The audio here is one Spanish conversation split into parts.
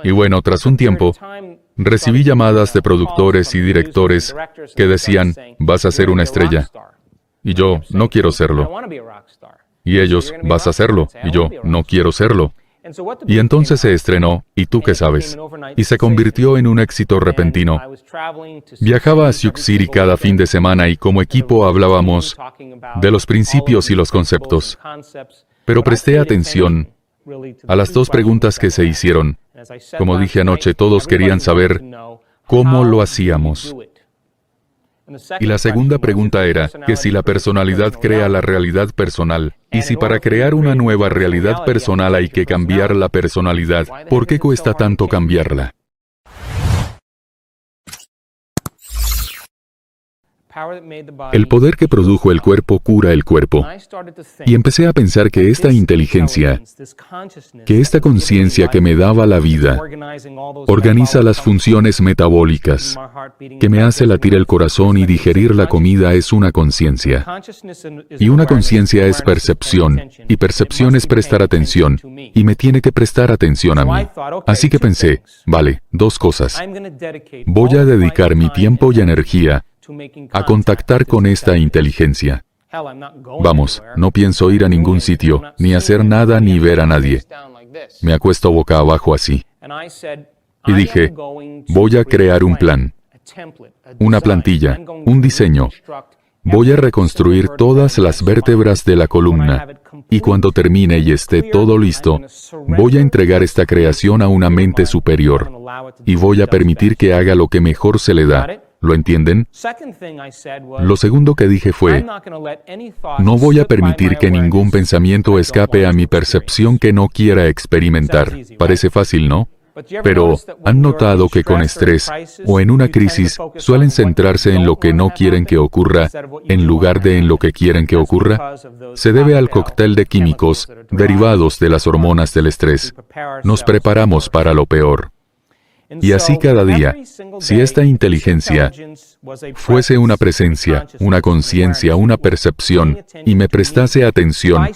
Y bueno, tras un tiempo, recibí llamadas de productores y directores que decían, vas a ser una estrella. Y yo, no quiero serlo. Y ellos, vas a serlo. Y yo, no quiero serlo. Y entonces se estrenó, ¿y tú qué sabes? Y se convirtió en un éxito repentino. Viajaba a Sioux City cada fin de semana y como equipo hablábamos de los principios y los conceptos. Pero presté atención a las dos preguntas que se hicieron. Como dije anoche, todos querían saber cómo lo hacíamos. Y la segunda pregunta era que si la personalidad crea la realidad personal, y si para crear una nueva realidad personal hay que cambiar la personalidad, ¿por qué cuesta tanto cambiarla? El poder que produjo el cuerpo cura el cuerpo. Y empecé a pensar que esta inteligencia, que esta conciencia que me daba la vida, organiza las funciones metabólicas, que me hace latir el corazón y digerir la comida es una conciencia. Y una conciencia es percepción, y percepción es prestar atención, y me tiene que prestar atención a mí. Así que pensé, vale, dos cosas. Voy a dedicar mi tiempo y energía a contactar con esta inteligencia. Vamos, no pienso ir a ningún sitio, ni hacer nada, ni ver a nadie. Me acuesto boca abajo así. Y dije, voy a crear un plan, una plantilla, un diseño. Voy a reconstruir todas las vértebras de la columna. Y cuando termine y esté todo listo, voy a entregar esta creación a una mente superior. Y voy a permitir que haga lo que mejor se le da. ¿Lo entienden? Lo segundo que dije fue, no voy a permitir que ningún pensamiento escape a mi percepción que no quiera experimentar. Parece fácil, ¿no? Pero, ¿han notado que con estrés o en una crisis suelen centrarse en lo que no quieren que ocurra en lugar de en lo que quieren que ocurra? Se debe al cóctel de químicos derivados de las hormonas del estrés. Nos preparamos para lo peor. Y así cada día, si esta inteligencia fuese una presencia, una conciencia, una percepción, y me prestase atención,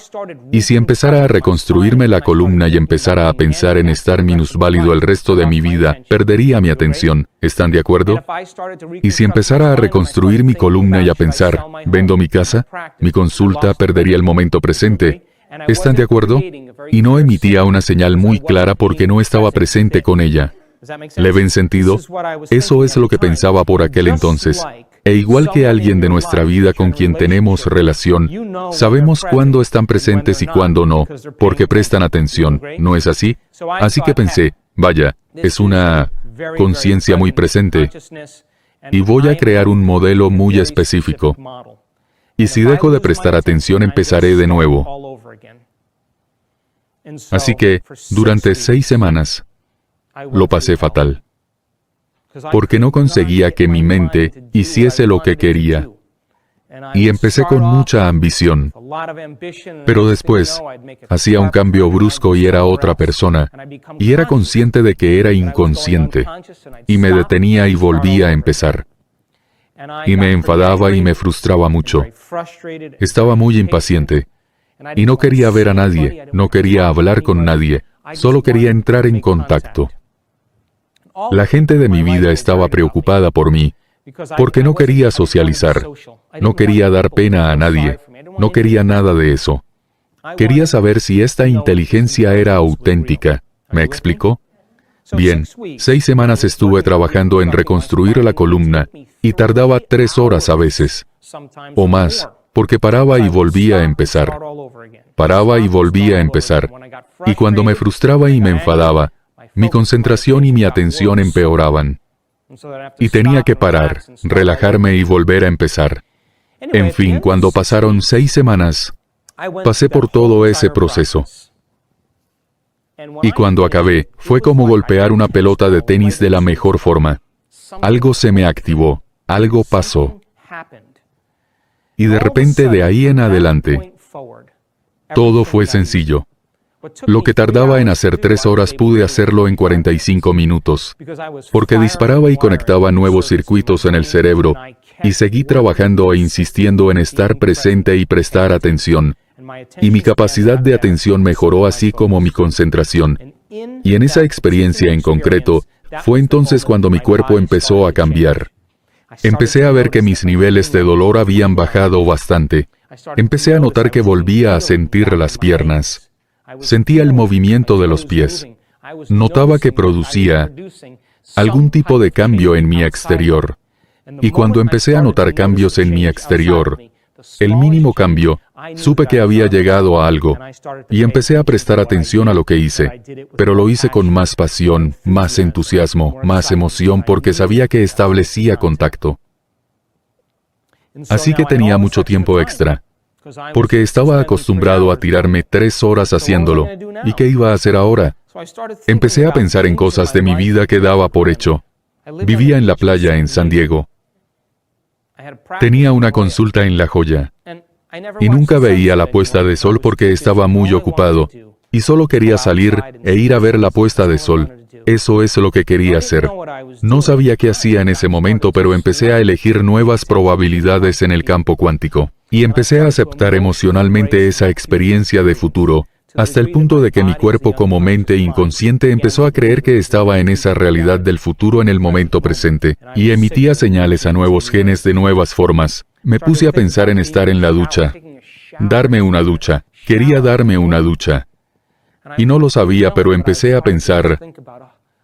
y si empezara a reconstruirme la columna y empezara a pensar en estar minusválido el resto de mi vida, perdería mi atención. ¿Están de acuerdo? Y si empezara a reconstruir mi columna y a pensar, ¿vendo mi casa? ¿Mi consulta? Perdería el momento presente. ¿Están de acuerdo? Y no emitía una señal muy clara porque no estaba presente con ella. ¿Le ven sentido? Eso es lo que pensaba por aquel entonces. E igual que alguien de nuestra vida con quien tenemos relación, sabemos cuándo están presentes y cuándo no, porque prestan atención, ¿no es así? Así que pensé, vaya, es una conciencia muy presente, y voy a crear un modelo muy específico. Y si dejo de prestar atención, empezaré de nuevo. Así que, durante 6 semanas, lo pasé fatal, porque no conseguía que mi mente hiciese lo que quería. Y empecé con mucha ambición, pero después hacía un cambio brusco y era otra persona, y era consciente de que era inconsciente, y me detenía y volvía a empezar. Y me enfadaba y me frustraba mucho. Estaba muy impaciente, y no quería ver a nadie, no quería hablar con nadie, solo quería entrar en contacto. La gente de mi vida estaba preocupada por mí, porque no quería socializar, no quería dar pena a nadie, no quería nada de eso. Quería saber si esta inteligencia era auténtica. ¿Me explicó? Bien, 6 semanas estuve trabajando en reconstruir la columna, y tardaba 3 horas a veces, o más, porque paraba y volvía a empezar. Paraba y volvía a empezar. Y cuando me frustraba y me enfadaba, mi concentración y mi atención empeoraban. Y tenía que parar, relajarme y volver a empezar. En fin, cuando pasaron 6 semanas, pasé por todo ese proceso. Y cuando acabé, fue como golpear una pelota de tenis de la mejor forma. Algo se me activó, algo pasó. Y de repente, de ahí en adelante, todo fue sencillo. Lo que tardaba en hacer 3 horas pude hacerlo en 45 minutos, porque disparaba y conectaba nuevos circuitos en el cerebro, y seguí trabajando e insistiendo en estar presente y prestar atención, y mi capacidad de atención mejoró así como mi concentración, Y en esa experiencia en concreto, fue entonces cuando mi cuerpo empezó a cambiar. Empecé a ver que mis niveles de dolor habían bajado bastante. Empecé a notar que volvía a sentir las piernas. Sentía el movimiento de los pies. Notaba que producía algún tipo de cambio en mi exterior. Y cuando empecé a notar cambios en mi exterior, el mínimo cambio, supe que había llegado a algo, y empecé a prestar atención a lo que hice, pero lo hice con más pasión, más entusiasmo, más emoción, porque sabía que establecía contacto. Así que tenía mucho tiempo extra, porque estaba acostumbrado a tirarme 3 horas haciéndolo. ¿Y qué iba a hacer ahora? Empecé a pensar en cosas de mi vida que daba por hecho. Vivía en la playa en San Diego. Tenía una consulta en La Joya. Y nunca veía la puesta de sol porque estaba muy ocupado. Y solo quería salir e ir a ver la puesta de sol. Eso es lo que quería hacer. No sabía qué hacía en ese momento, pero empecé a elegir nuevas probabilidades en el campo cuántico. Y empecé a aceptar emocionalmente esa experiencia de futuro, hasta el punto de que mi cuerpo como mente inconsciente empezó a creer que estaba en esa realidad del futuro en el momento presente, y emitía señales a nuevos genes de nuevas formas. Me puse a pensar en estar en la ducha. Darme una ducha. Quería darme una ducha. Y no lo sabía, pero empecé a pensar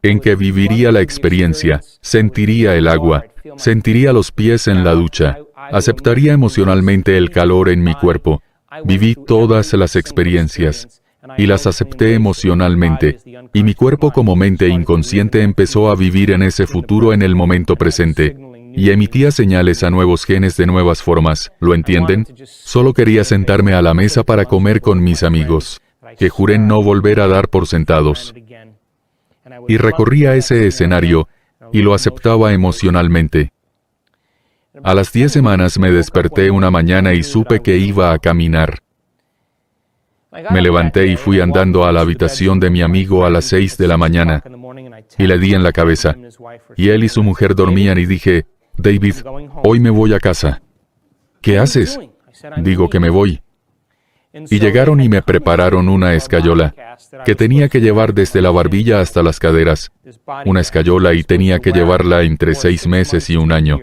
en que viviría la experiencia, sentiría el agua, sentiría los pies en la ducha, aceptaría emocionalmente el calor en mi cuerpo. Viví todas las experiencias y las acepté emocionalmente, y mi cuerpo como mente inconsciente empezó a vivir en ese futuro en el momento presente, y emitía señales a nuevos genes de nuevas formas. ¿Lo entienden? Solo quería sentarme a la mesa para comer con mis amigos, que juré no volver a dar por sentados. Y recorría ese escenario, y lo aceptaba emocionalmente. A las 10 semanas me desperté una mañana y supe que iba a caminar. Me levanté y fui andando a la habitación de mi amigo a las 6 de la mañana, y le di en la cabeza. Y él y su mujer dormían y dije, David, hoy me voy a casa. ¿Qué haces? Digo que me voy. Y llegaron y me prepararon una escayola, que tenía que llevar desde la barbilla hasta las caderas. Una escayola y tenía que llevarla entre 6 meses y 1 año.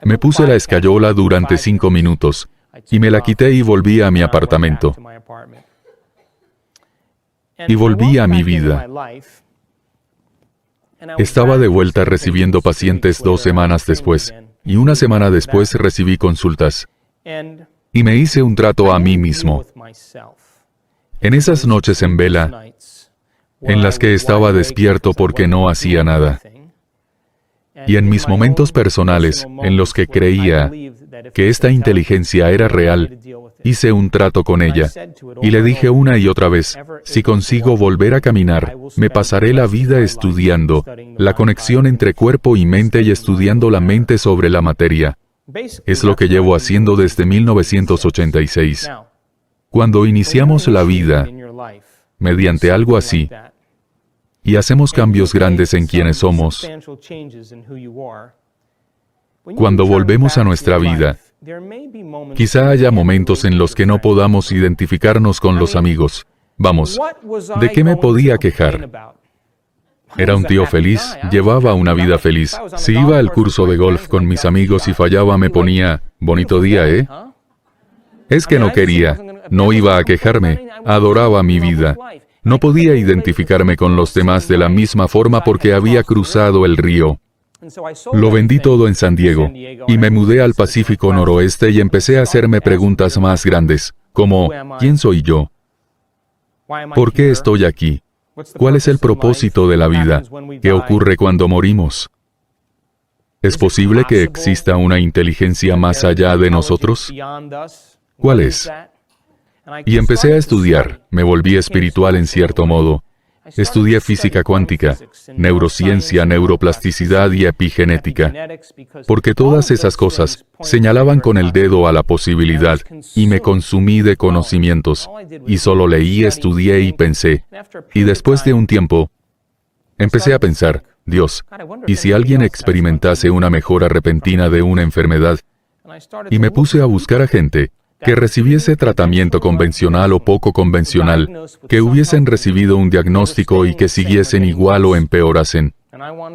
Me puse la escayola durante 5 minutos, y me la quité y volví a mi apartamento. Y volví a mi vida. Estaba de vuelta recibiendo pacientes 2 semanas después, y 1 semana después recibí consultas. Y me hice un trato a mí mismo. En esas noches en vela, en las que estaba despierto porque no hacía nada, y en mis momentos personales, en los que creía que esta inteligencia era real, hice un trato con ella, y le dije una y otra vez, si consigo volver a caminar, me pasaré la vida estudiando la conexión entre cuerpo y mente y estudiando la mente sobre la materia. Es lo que llevo haciendo desde 1986. Cuando iniciamos la vida, mediante algo así, y hacemos cambios grandes en quienes somos, cuando volvemos a nuestra vida, quizá haya momentos en los que no podamos identificarnos con los amigos. Vamos, ¿de qué me podía quejar? Era un tío feliz, llevaba una vida feliz. Si iba al curso de golf con mis amigos y fallaba, me ponía, bonito día, ¿eh? Es que no quería, no iba a quejarme, adoraba mi vida. No podía identificarme con los demás de la misma forma porque había cruzado el río. Lo vendí todo en San Diego, y me mudé al Pacífico Noroeste y empecé a hacerme preguntas más grandes, como, ¿quién soy yo? ¿Por qué estoy aquí? ¿Cuál es el propósito de la vida? ¿Qué ocurre cuando morimos? ¿Es posible que exista una inteligencia más allá de nosotros? ¿Cuál es? Y empecé a estudiar, me volví espiritual en cierto modo. Estudié física cuántica, neurociencia, neuroplasticidad y epigenética, porque todas esas cosas señalaban con el dedo a la posibilidad, y me consumí de conocimientos, y solo leí, estudié y pensé. Y después de un tiempo, empecé a pensar, Dios, ¿y si alguien experimentase una mejora repentina de una enfermedad? Y me puse a buscar a gente, que recibiese tratamiento convencional o poco convencional, que hubiesen recibido un diagnóstico y que siguiesen igual o empeorasen.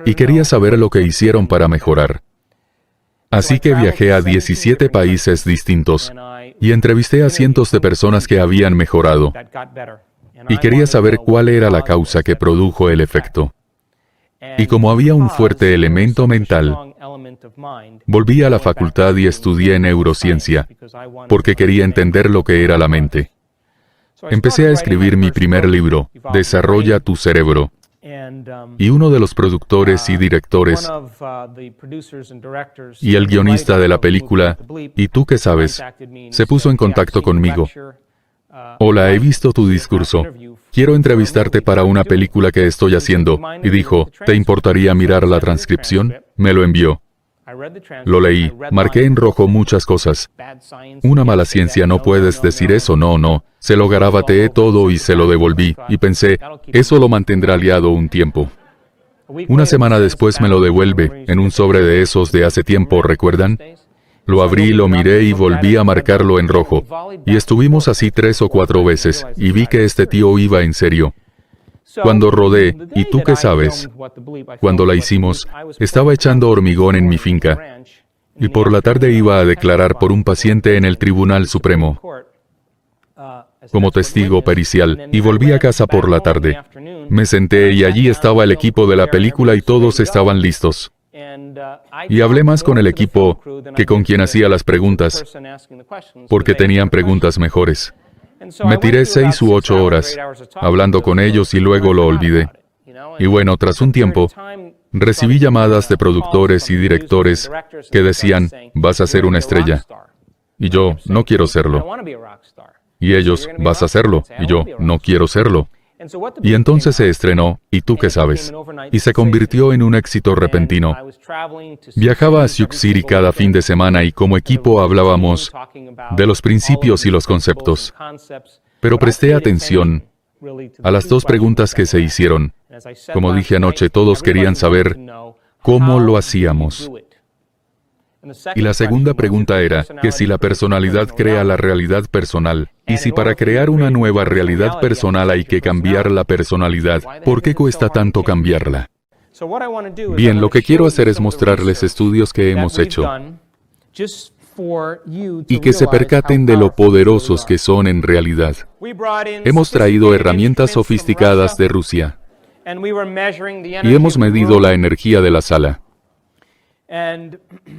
Y quería saber lo que hicieron para mejorar. Así que viajé a 17 países distintos y entrevisté a cientos de personas que habían mejorado. Y quería saber cuál era la causa que produjo el efecto. Y como había un fuerte elemento mental, volví a la facultad y estudié neurociencia, porque quería entender lo que era la mente. Empecé a escribir mi primer libro, Desarrolla tu cerebro. Y uno de los productores y directores, y el guionista de la película, ¿Y tú qué sabes?, se puso en contacto conmigo. Hola, he visto tu discurso. Quiero entrevistarte para una película que estoy haciendo. Y dijo, ¿te importaría mirar la transcripción? Me lo envió. Lo leí, marqué en rojo muchas cosas. Una mala ciencia, no puedes decir eso, no. Se lo garabateé todo y se lo devolví, y pensé, eso lo mantendrá liado un tiempo. Una semana después me lo devuelve, en un sobre de esos de hace tiempo, ¿recuerdan? Lo abrí, lo miré y volví a marcarlo en rojo. Y estuvimos así 3 o 4 veces, y vi que este tío iba en serio. Cuando rodé, ¿y tú qué sabes? Cuando la hicimos, estaba echando hormigón en mi finca, y por la tarde iba a declarar por un paciente en el Tribunal Supremo, como testigo pericial, y volví a casa por la tarde. Me senté y allí estaba el equipo de la película y todos estaban listos. Y hablé más con el equipo que con quien hacía las preguntas, porque tenían preguntas mejores. Me tiré 6 u 8 horas hablando con ellos y luego lo olvidé. Y bueno, tras un tiempo, recibí llamadas de productores y directores que decían, vas a ser una estrella. Y yo, no quiero serlo. Y ellos, vas a serlo. Y yo, no quiero serlo. Y entonces se estrenó, ¿Y tú qué sabes? Y se convirtió en un éxito repentino. Viajaba a Sioux City cada fin de semana y como equipo hablábamos de los principios y los conceptos. Pero presté atención a las 2 preguntas que se hicieron. Como dije anoche, todos querían saber cómo lo hacíamos. Y la segunda pregunta era, que si la personalidad crea la realidad personal, y si para crear una nueva realidad personal hay que cambiar la personalidad, ¿por qué cuesta tanto cambiarla? Bien, lo que quiero hacer es mostrarles estudios que hemos hecho, y que se percaten de lo poderosos que son en realidad. Hemos traído herramientas sofisticadas de Rusia, y hemos medido la energía de la sala.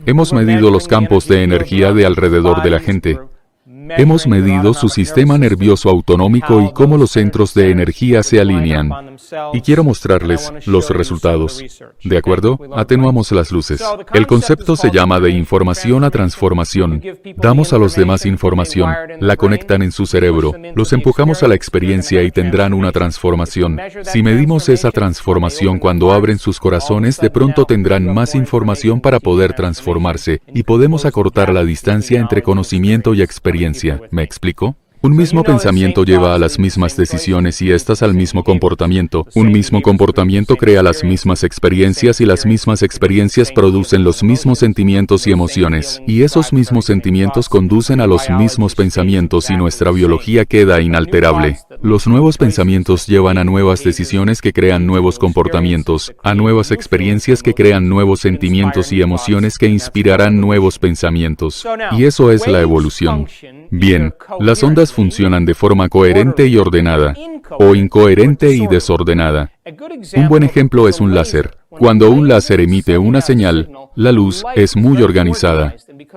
Hemos medido los campos de energía de alrededor de la gente. Hemos medido su sistema nervioso autonómico y cómo los centros de energía se alinean. Y quiero mostrarles los resultados. ¿De acuerdo? Atenuamos las luces. El concepto se llama de información a transformación. Damos a los demás información, la conectan en su cerebro, los empujamos a la experiencia y tendrán una transformación. Si medimos esa transformación cuando abren sus corazones, de pronto tendrán más información para poder transformarse, y podemos acortar la distancia entre conocimiento y experiencia. ¿Me explico? Un mismo pensamiento lleva a las mismas decisiones y estas al mismo comportamiento. Un mismo comportamiento crea las mismas experiencias y las mismas experiencias producen los mismos sentimientos y emociones. Y esos mismos sentimientos conducen a los mismos pensamientos y nuestra biología queda inalterable. Los nuevos pensamientos llevan a nuevas decisiones que crean nuevos comportamientos, a nuevas experiencias que crean nuevos sentimientos y emociones que inspirarán nuevos pensamientos. Y eso es la evolución. Bien, las ondas funcionan de forma coherente y ordenada, o incoherente y desordenada. Un buen ejemplo es un láser. Cuando un láser emite una señal, la luz es muy organizada.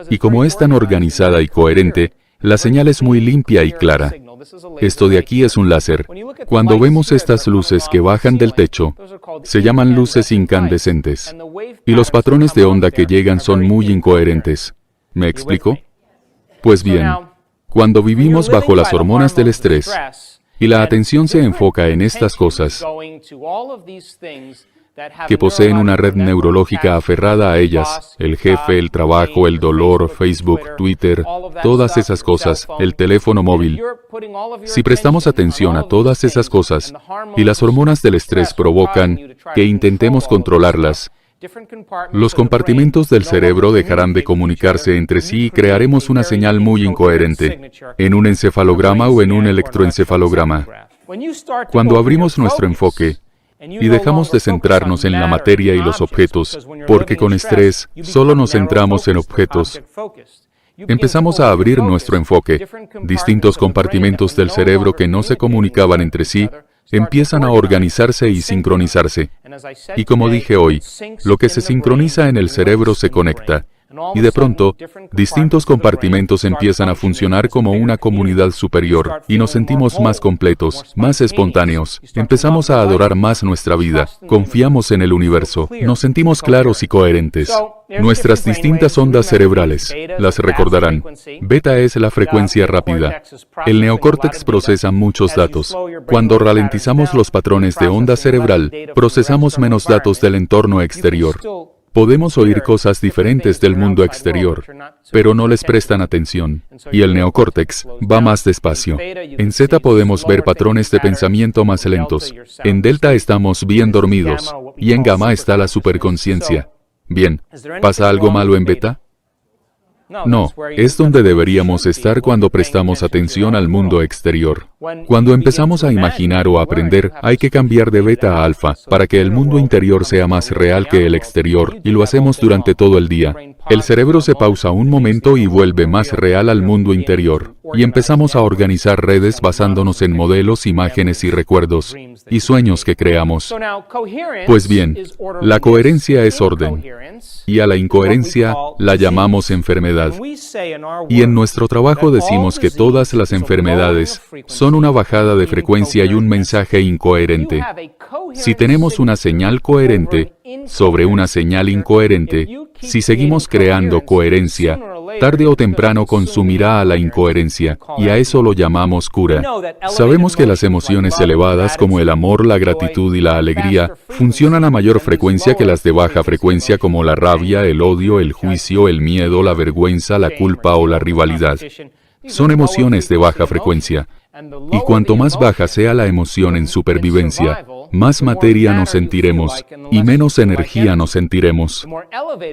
Y como es tan organizada y coherente, la señal es muy limpia y clara. Esto de aquí es un láser. Cuando vemos estas luces que bajan del techo, se llaman luces incandescentes. Y los patrones de onda que llegan son muy incoherentes. ¿Me explico? Pues bien, cuando vivimos bajo las hormonas del estrés y la atención se enfoca en estas cosas que poseen una red neurológica aferrada a ellas, el jefe, el trabajo, el dolor, Facebook, Twitter, todas esas cosas, el teléfono móvil. Si prestamos atención a todas esas cosas y las hormonas del estrés provocan que intentemos controlarlas, Los compartimentos del cerebro dejarán de comunicarse entre sí y crearemos una señal muy incoherente, en un encefalograma o en un electroencefalograma. Cuando abrimos nuestro enfoque y dejamos de centrarnos en la materia y los objetos, porque con estrés solo nos centramos en objetos, empezamos a abrir nuestro enfoque. Distintos compartimentos del cerebro que no se comunicaban entre sí empiezan a organizarse y sincronizarse. Y como dije hoy, lo que se sincroniza en el cerebro se conecta. Y de pronto, distintos compartimentos empiezan a funcionar como una comunidad superior, y nos sentimos más completos, más espontáneos, empezamos a adorar más nuestra vida, confiamos en el universo, nos sentimos claros y coherentes. Nuestras distintas ondas cerebrales, las recordarán. Beta es la frecuencia rápida. El neocórtex procesa muchos datos. Cuando ralentizamos los patrones de onda cerebral, procesamos menos datos del entorno exterior. Podemos oír cosas diferentes del mundo exterior, pero no les prestan atención. Y el neocórtex va más despacio. En zeta podemos ver patrones de pensamiento más lentos. En delta estamos bien dormidos. Y en gamma está la superconciencia. Bien, ¿pasa algo malo en beta? No, es donde deberíamos estar cuando prestamos atención al mundo exterior. Cuando empezamos a imaginar o aprender, hay que cambiar de beta a alfa, para que el mundo interior sea más real que el exterior, y lo hacemos durante todo el día. El cerebro se pausa un momento y vuelve más real al mundo interior, y empezamos a organizar redes basándonos en modelos, imágenes y recuerdos, y sueños que creamos. Pues bien, la coherencia es orden, y a la incoherencia la llamamos enfermedad. Y en nuestro trabajo decimos que todas las enfermedades son una bajada de frecuencia y un mensaje incoherente. Si tenemos una señal coherente sobre una señal incoherente, si seguimos creando coherencia, tarde o temprano consumirá a la incoherencia, y a eso lo llamamos cura. Sabemos que las emociones elevadas como el amor, la gratitud y la alegría funcionan a mayor frecuencia que las de baja frecuencia como la rabia, el odio, el juicio, el miedo, la vergüenza, la culpa o la rivalidad. Son emociones de baja frecuencia. Y cuanto más baja sea la emoción en supervivencia, más materia nos sentiremos, y menos energía nos sentiremos.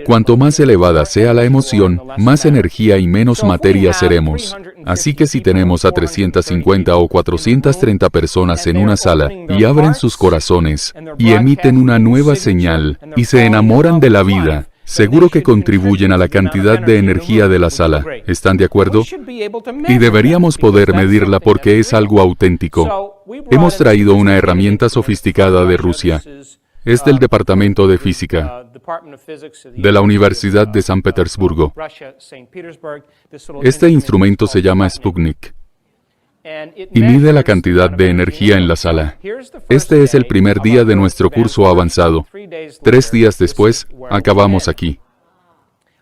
Cuanto más elevada sea la emoción, más energía y menos materia seremos. Así que si tenemos a 350 o 430 personas en una sala, y abren sus corazones, y emiten una nueva señal, y se enamoran de la vida, seguro que contribuyen a la cantidad de energía de la sala. ¿Están de acuerdo? Y deberíamos poder medirla porque es algo auténtico. Hemos traído una herramienta sofisticada de Rusia. Es del Departamento de Física de la Universidad de San Petersburgo. Este instrumento se llama Sputnik y mide la cantidad de energía en la sala. Este es el primer día de nuestro curso avanzado. 3 días después, acabamos aquí.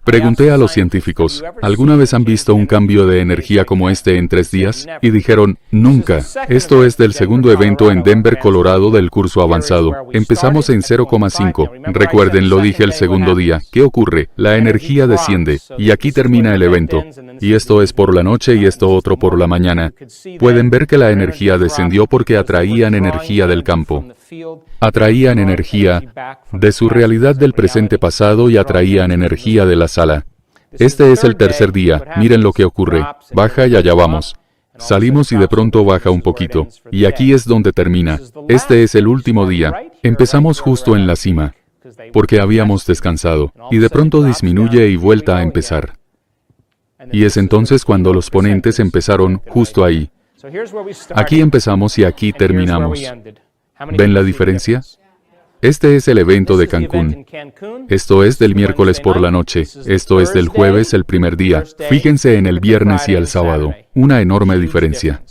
Pregunté a los científicos, ¿alguna vez han visto un cambio de energía como este en 3 días? Y dijeron, nunca. Esto es del segundo evento en Denver, Colorado del curso avanzado. Empezamos en 0,5. Recuerden, lo dije el segundo día. ¿Qué ocurre? La energía desciende. Y aquí termina el evento. Y esto es por la noche y esto otro por la mañana. Pueden ver que la energía descendió porque atraían energía del campo. Atraían energía de su realidad del presente pasado y atraían energía de la sala. Este es el tercer día. Miren lo que ocurre. Baja y allá vamos. Salimos y de pronto baja un poquito. Y aquí es donde termina. Este es el último día. Empezamos justo en la cima, porque habíamos descansado. Y de pronto disminuye y vuelta a empezar. Y es entonces cuando los ponentes empezaron justo ahí. Aquí empezamos y aquí terminamos. ¿Ven la diferencia? Este es el evento de Cancún. Esto es del miércoles por la noche. Esto es del jueves el primer día. Fíjense en el viernes y el sábado. Una enorme diferencia.